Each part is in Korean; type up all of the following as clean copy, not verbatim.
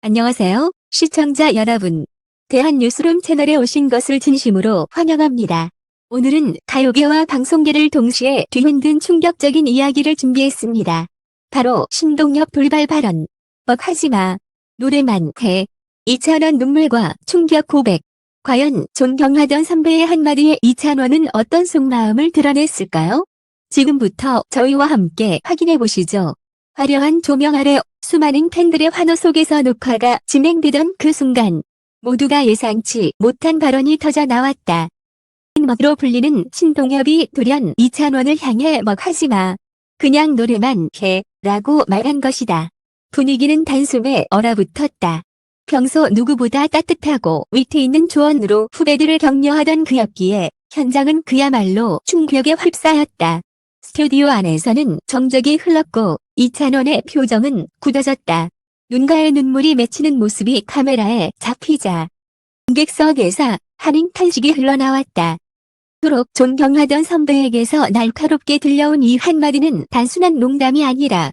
안녕하세요, 시청자 여러분. 대한뉴스룸 채널에 오신 것을 진심으로 환영합니다. 오늘은 가요계와 방송계를 동시에 뒤흔든 충격적인 이야기를 준비했습니다. 바로 신동엽 돌발 발언. 하지마. 노래만 해. 이찬원 눈물과 충격 고백. 과연 존경하던 선배의 한마디에 이찬원은 어떤 속마음을 드러냈을까요? 지금부터 저희와 함께 확인해 보시죠. 화려한 조명 아래 수많은 팬들의 환호 속에서 녹화가 진행되던 그 순간 모두가 예상치 못한 발언이 터져 나왔다. 먹으로 불리는 신동엽이 돌연 이찬원을 향해 하지마. 그냥 노래만 해 라고 말한 것이다. 분위기는 단숨에 얼어붙었다. 평소 누구보다 따뜻하고 위트 있는 조언으로 후배들을 격려하던 그였기에 현장은 그야말로 충격에 휩싸였다. 스튜디오 안에서는 정적이 흘렀고 이찬원의 표정은 굳어졌다. 눈가에 눈물이 맺히는 모습이 카메라에 잡히자 관객석에서 한인 탄식이 흘러나왔다. 그토록 존경하던 선배에게서 날카롭게 들려온 이 한마디는 단순한 농담이 아니라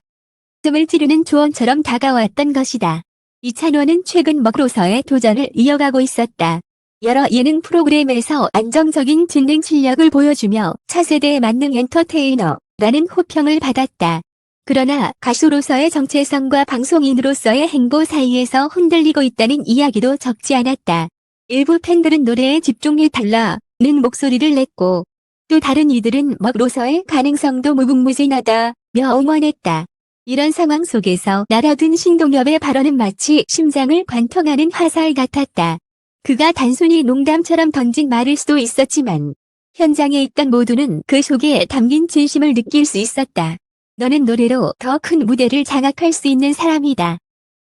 숨을 찌르는 조언처럼 다가왔던 것이다. 이찬원은 최근 먹로서의 도전을 이어가고 있었다. 여러 예능 프로그램에서 안정적인 진행 실력을 보여주며 차세대에 맞는 엔터테이너라는 호평을 받았다. 그러나 가수로서의 정체성과 방송인으로서의 행보 사이에서 흔들리고 있다는 이야기도 적지 않았다. 일부 팬들은 노래에 집중해달라는 목소리를 냈고 또 다른 이들은 먹로서의 가능성도 무궁무진하다며 응원했다. 이런 상황 속에서 날아든 신동엽의 발언은 마치 심장을 관통하는 화살 같았다. 그가 단순히 농담처럼 던진 말일 수도 있었지만 현장에 있던 모두는 그 속에 담긴 진심을 느낄 수 있었다. 너는 노래로 더 큰 무대를 장악할 수 있는 사람이다.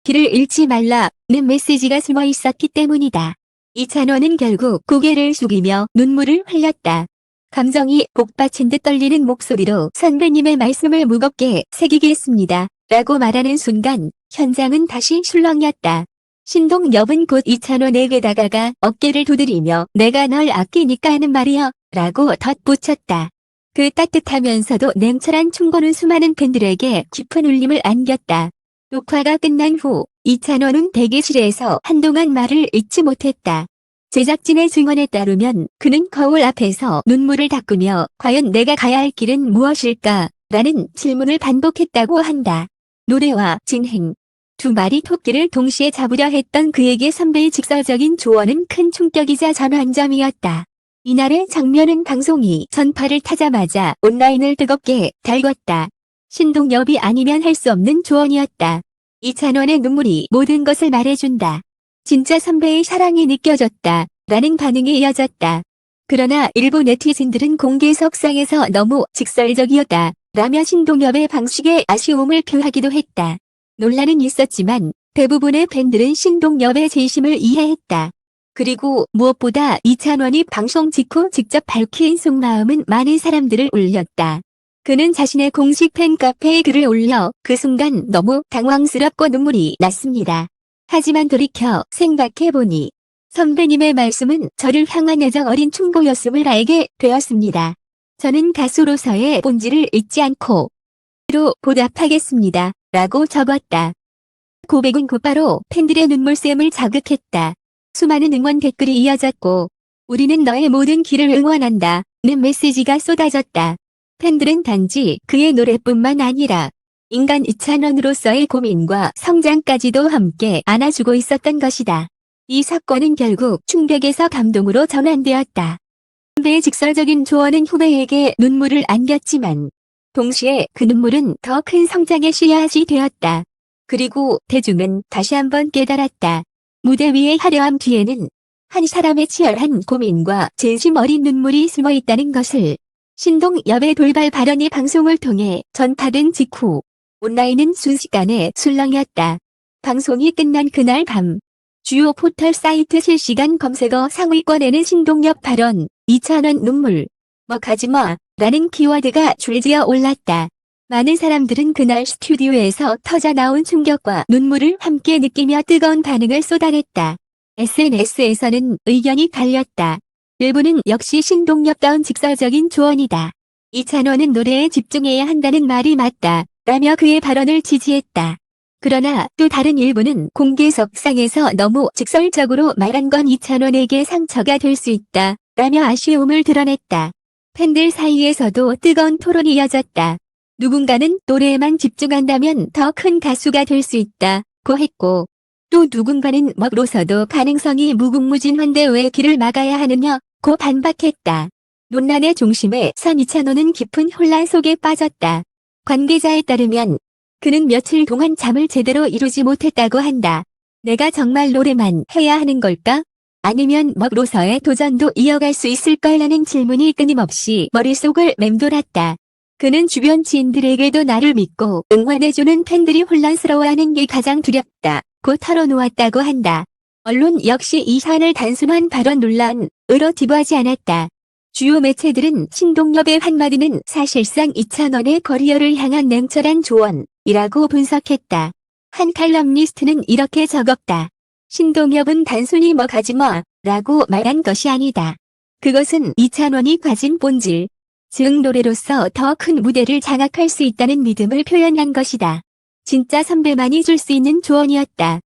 길을 잃지 말라는 메시지가 숨어 있었기 때문이다. 이찬원은 결국 고개를 숙이며 눈물을 흘렸다. 감정이 복받친 듯 떨리는 목소리로 선배님의 말씀을 무겁게 새기겠습니다. 라고 말하는 순간 현장은 다시 술렁였다. 신동엽은 곧 이찬원에게 다가가 어깨를 두드리며 내가 널 아끼니까 하는 말이여 라고 덧붙였다. 그 따뜻하면서도 냉철한 충고는 수많은 팬들에게 깊은 울림을 안겼다. 녹화가 끝난 후 이찬원은 대기실에서 한동안 말을 잇지 못했다. 제작진의 증언에 따르면 그는 거울 앞에서 눈물을 닦으며 과연 내가 가야 할 길은 무엇일까? 라는 질문을 반복했다고 한다. 노래와 진행. 두 마리 토끼를 동시에 잡으려 했던 그에게 선배의 직설적인 조언은 큰 충격이자 전환점이었다. 이날의 장면은 방송이 전파를 타자마자 온라인을 뜨겁게 달궜다. 신동엽이 아니면 할 수 없는 조언이었다. 이찬원의 눈물이 모든 것을 말해준다. 진짜 선배의 사랑이 느껴졌다. 라는 반응이 이어졌다. 그러나 일부 네티즌들은 공개석상에서 너무 직설적이었다. 라며 신동엽의 방식에 아쉬움을 표하기도 했다. 논란은 있었지만 대부분의 팬들은 신동엽의 진심을 이해했다. 그리고 무엇보다 이찬원이 방송 직후 직접 밝힌 속마음은 많은 사람들을 울렸다. 그는 자신의 공식 팬카페에 글을 올려 그 순간 너무 당황스럽고 눈물이 났습니다. 하지만 돌이켜 생각해보니 선배님의 말씀은 저를 향한 애정 어린 충고였음을 알게 되었습니다. 저는 가수로서의 본질을 잊지 않고 로 보답하겠습니다. 라고 적었다. 고백은 곧바로 팬들의 눈물샘을 자극했다. 수많은 응원 댓글이 이어졌고 우리는 너의 모든 길을 응원한다. 는 메시지가 쏟아졌다. 팬들은 단지 그의 노래뿐만 아니라 인간 이찬원으로서의 고민과 성장까지도 함께 안아주고 있었던 것이다. 이 사건은 결국 충격에서 감동으로 전환되었다. 선배의 직설적인 조언은 후배에게 눈물을 안겼지만 동시에 그 눈물은 더 큰 성장의 씨앗이 되었다. 그리고 대중은 다시 한번 깨달았다. 무대 위의 화려함 뒤에는 한 사람의 치열한 고민과 진심 어린 눈물이 숨어 있다는 것을 신동엽의 돌발 발언이 방송을 통해 전파된 직후 온라인은 순식간에 술렁였다. 방송이 끝난 그날 밤 주요 포털 사이트 실시간 검색어 상위권에는 신동엽 발언, 이찬원 눈물, 가지마 라는 키워드가 줄지어 올랐다. 많은 사람들은 그날 스튜디오에서 터져나온 충격과 눈물을 함께 느끼며 뜨거운 반응을 쏟아냈다. SNS에서는 의견이 갈렸다. 일부는 역시 신동엽다운 직설적인 조언이다. 이찬원은 노래에 집중해야 한다는 말이 맞다. 라며 그의 발언을 지지했다. 그러나 또 다른 일부는 공개석상에서 너무 직설적으로 말한 건 이찬원에게 상처가 될 수 있다 라며 아쉬움을 드러냈다. 팬들 사이에서도 뜨거운 토론이 이어졌다. 누군가는 노래에만 집중한다면 더 큰 가수가 될 수 있다고 했고, 또 누군가는 먹로서도 가능성이 무궁무진한데 왜 길을 막아야 하느냐고 반박했다. 논란의 중심에 선 이찬원은 깊은 혼란 속에 빠졌다. 관계자에 따르면 그는 며칠 동안 잠을 제대로 이루지 못했다고 한다. 내가 정말 노래만 해야 하는 걸까? 아니면 먹로서의 도전도 이어갈 수 있을까라는 질문이 끊임없이 머릿속을 맴돌았다. 그는 주변 지인들에게도 나를 믿고 응원해주는 팬들이 혼란스러워하는 게 가장 두렵다고 털어놓았다고 한다. 언론 역시 이 사안을 단순한 발언 논란으로 기부하지 않았다. 주요 매체들은 신동엽의 한마디는 사실상 이찬원의 커리어를 향한 냉철한 조언이라고 분석했다. 한 칼럼니스트는 이렇게 적었다. 신동엽은 단순히 뭐 가지 마 라고 말한 것이 아니다. 그것은 이찬원이 가진 본질, 즉 노래로서 더 큰 무대를 장악할 수 있다는 믿음을 표현한 것이다. 진짜 선배만이 줄 수 있는 조언이었다.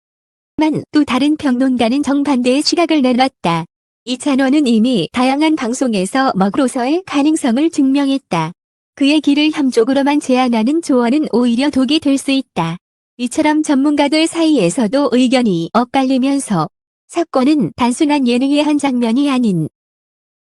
하지만 또 다른 평론가는 정반대의 시각을 내놨다. 이찬원은 이미 다양한 방송에서 먹로서의 가능성을 증명했다. 그의 길을 협조적으로만 제안하는 조언은 오히려 독이 될 수 있다. 이처럼 전문가들 사이에서도 의견이 엇갈리면서 사건은 단순한 예능의 한 장면이 아닌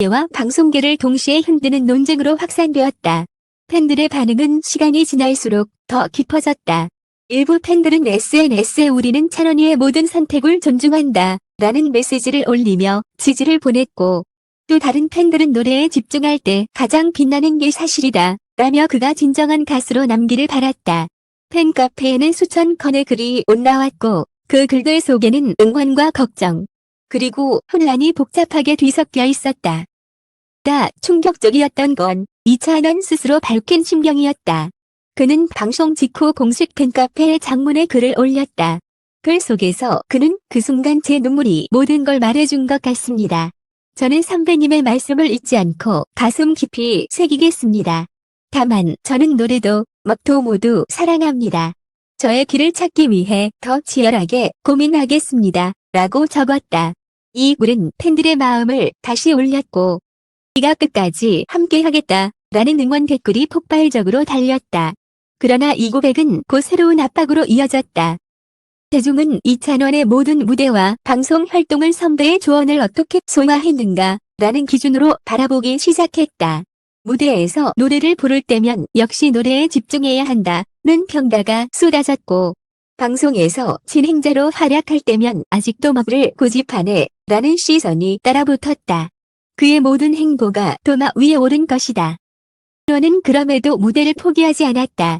와 방송계를 동시에 흔드는 논쟁으로 확산되었다. 팬들의 반응은 시간이 지날수록 더 깊어졌다. 일부 팬들은 SNS에 우리는 찬원이의 모든 선택을 존중한다 라는 메시지를 올리며 지지를 보냈고, 또 다른 팬들은 노래에 집중할 때 가장 빛나는 게 사실이다 라며 그가 진정한 가수로 남기를 바랐다. 팬카페에는 수천 건의 글이 올라왔고, 그 글들 속에는 응원과 걱정, 그리고 혼란이 복잡하게 뒤섞여 있었다. 충격적이었던 건 이찬원 스스로 밝힌 심경이었다. 그는 방송 직후 공식 팬카페에 장문의 글을 올렸다. 글 속에서 그는 그 순간 제 눈물이 모든 걸 말해준 것 같습니다. 저는 선배님의 말씀을 잊지 않고 가슴 깊이 새기겠습니다. 다만 저는 노래도 먹도 모두 사랑합니다. 저의 길을 찾기 위해 더 치열하게 고민하겠습니다. 라고 적었다. 이 글은 팬들의 마음을 다시 울렸고, 네가 끝까지 함께하겠다 라는 응원 댓글이 폭발적으로 달렸다. 그러나 이 고백은 곧 새로운 압박으로 이어졌다. 대중은 이찬원의 모든 무대와 방송 활동을 선배의 조언을 어떻게 소화했는가 라는 기준으로 바라보기 시작했다. 무대에서 노래를 부를 때면 역시 노래에 집중해야 한다는 평가가 쏟아졌고, 방송에서 진행자로 활약할 때면 아직도 먹을 고집하네 라는 시선이 따라붙었다. 그의 모든 행보가 도마 위에 오른 것이다. 이찬원은 그럼에도 무대를 포기하지 않았다.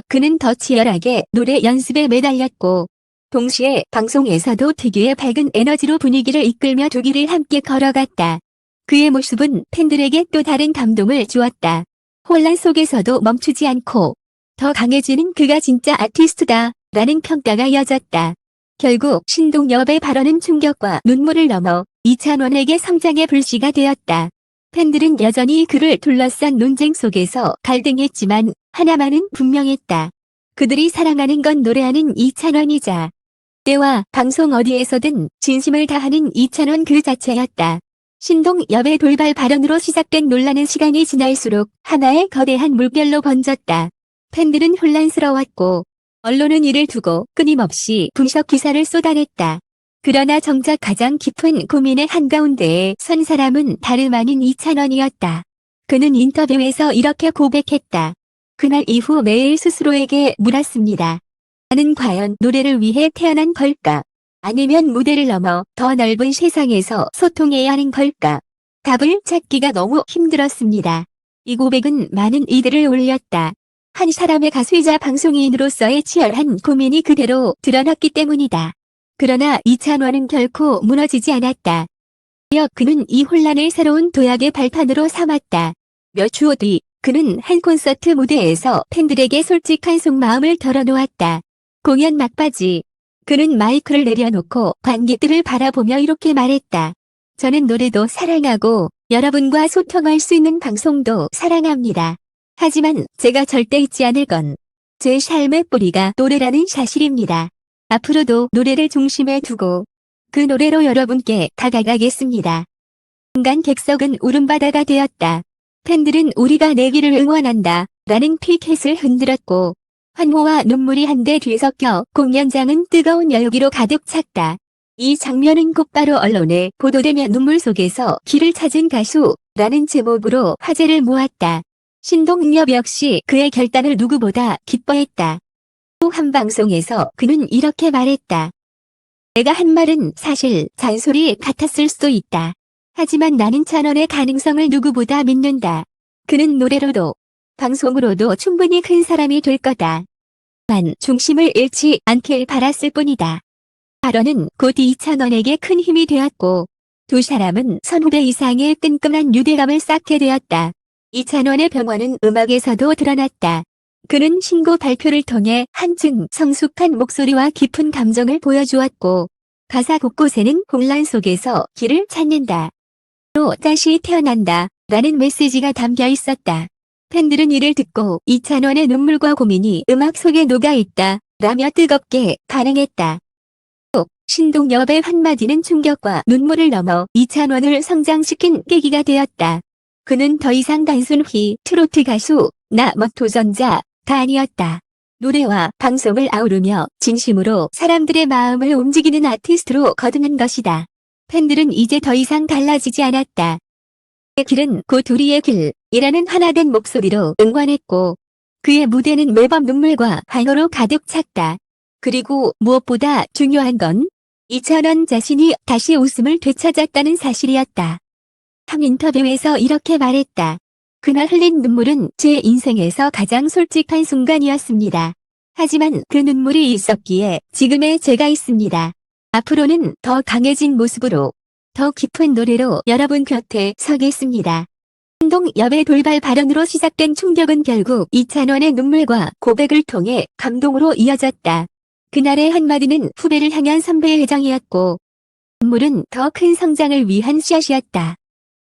그는 더 치열하게 노래 연습에 매달렸고, 동시에 방송에서도 특유의 밝은 에너지로 분위기를 이끌며 두 길을 함께 걸어갔다. 그의 모습은 팬들에게 또 다른 감동을 주었다. 혼란 속에서도 멈추지 않고 더 강해지는 그가 진짜 아티스트다 라는 평가가 이어졌다. 결국 신동엽의 발언은 충격과 눈물을 넘어 이찬원에게 성장의 불씨가 되었다. 팬들은 여전히 그를 둘러싼 논쟁 속에서 갈등했지만 하나만은 분명했다. 그들이 사랑하는 건 노래하는 이찬원이자 때와 방송 어디에서든 진심을 다하는 이찬원 그 자체였다. 신동엽의 돌발 발언으로 시작된 논란은 시간이 지날수록 하나의 거대한 물결로 번졌다. 팬들은 혼란스러웠고, 언론은 이를 두고 끊임없이 분석 기사를 쏟아냈다. 그러나 정작 가장 깊은 고민의 한가운데에 선 사람은 다름 아닌 이찬원이었다. 그는 인터뷰에서 이렇게 고백했다. 그날 이후 매일 스스로에게 물었습니다. 나는 과연 노래를 위해 태어난 걸까? 아니면 무대를 넘어 더 넓은 세상에서 소통해야 하는 걸까? 답을 찾기가 너무 힘들었습니다. 이 고백은 많은 이들을 울렸다. 한 사람의 가수이자 방송인으로서의 치열한 고민이 그대로 드러났기 때문이다. 그러나 이찬원은 결코 무너지지 않았다. 그는 이 혼란을 새로운 도약의 발판으로 삼았다. 몇 주 뒤 그는 한 콘서트 무대에서 팬들에게 솔직한 속마음을 털어놓았다. 공연 막바지 그는 마이크를 내려놓고 관객들을 바라보며 이렇게 말했다. 저는 노래도 사랑하고 여러분과 소통할 수 있는 방송도 사랑합니다. 하지만 제가 절대 잊지 않을 건 제 삶의 뿌리가 노래라는 사실입니다. 앞으로도 노래를 중심에 두고 그 노래로 여러분께 다가가겠습니다. 순간 객석은 울음바다가 되었다. 팬들은 우리가 내기를 응원한다 라는 피켓을 흔들었고 환호와 눈물이 한데 뒤섞여 공연장은 뜨거운 열기로 가득 찼다. 이 장면은 곧바로 언론에 보도되며 눈물 속에서 길을 찾은 가수라는 제목으로 화제를 모았다. 신동엽 역시 그의 결단을 누구보다 기뻐했다. 또 한 방송에서 그는 이렇게 말했다. 내가 한 말은 사실 잔소리 같았을 수도 있다. 하지만 나는 찬원의 가능성을 누구보다 믿는다. 그는 노래로도 방송으로도 충분히 큰 사람이 될 거다. 만 중심을 잃지 않길 바랐을 뿐이다. 발언은 곧 이찬원에게 큰 힘이 되었고 두 사람은 선후배 이상의 끈끈한 유대감을 쌓게 되었다. 이찬원의 병화는 음악에서도 드러났다. 그는 신곡 발표를 통해 한층 성숙한 목소리와 깊은 감정을 보여주었고 가사 곳곳에는 혼란 속에서 길을 찾는다. 또 다시 태어난다 라는 메시지가 담겨 있었다. 팬들은 이를 듣고 이찬원의 눈물과 고민이 음악 속에 녹아있다 라며 뜨겁게 반응했다. 또 신동엽의 한마디는 충격과 눈물을 넘어 이찬원을 성장시킨 계기가 되었다. 그는 더 이상 단순히 트로트 가수, 도전자가 아니었다. 노래와 방송을 아우르며 진심으로 사람들의 마음을 움직이는 아티스트로 거듭난 것이다. 팬들은 이제 더 이상 달라지지 않았다. 그의 길은 곧 우리의 길이라는 하나된 목소리로 응원했고 그의 무대는 매번 눈물과 환호로 가득 찼다. 그리고 무엇보다 중요한 건 이찬원 자신이 다시 웃음을 되찾았다는 사실이었다. 한 인터뷰에서 이렇게 말했다. 그날 흘린 눈물은 제 인생에서 가장 솔직한 순간이었습니다. 하지만 그 눈물이 있었기에 지금의 제가 있습니다. 앞으로는 더 강해진 모습으로 더 깊은 노래로 여러분 곁에 서겠습니다. 신동엽의 돌발 발언으로 시작된 충격은 결국 이찬원의 눈물과 고백을 통해 감동으로 이어졌다. 그날의 한마디는 후배를 향한 선배의 애정이었고 눈물은 더 큰 성장을 위한 씨앗이었다.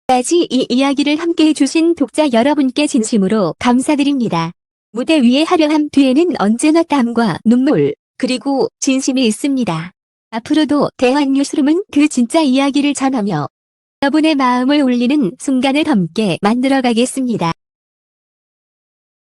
까지 이 이야기를 함께 해주신 독자 여러분께 진심으로 감사드립니다. 무대 위의 화려함 뒤에는 언제나 땀과 눈물, 그리고 진심이 있습니다. 앞으로도 대한뉴스룸은 그 진짜 이야기를 전하며 여러분의 마음을 울리는 순간을 함께 만들어가겠습니다.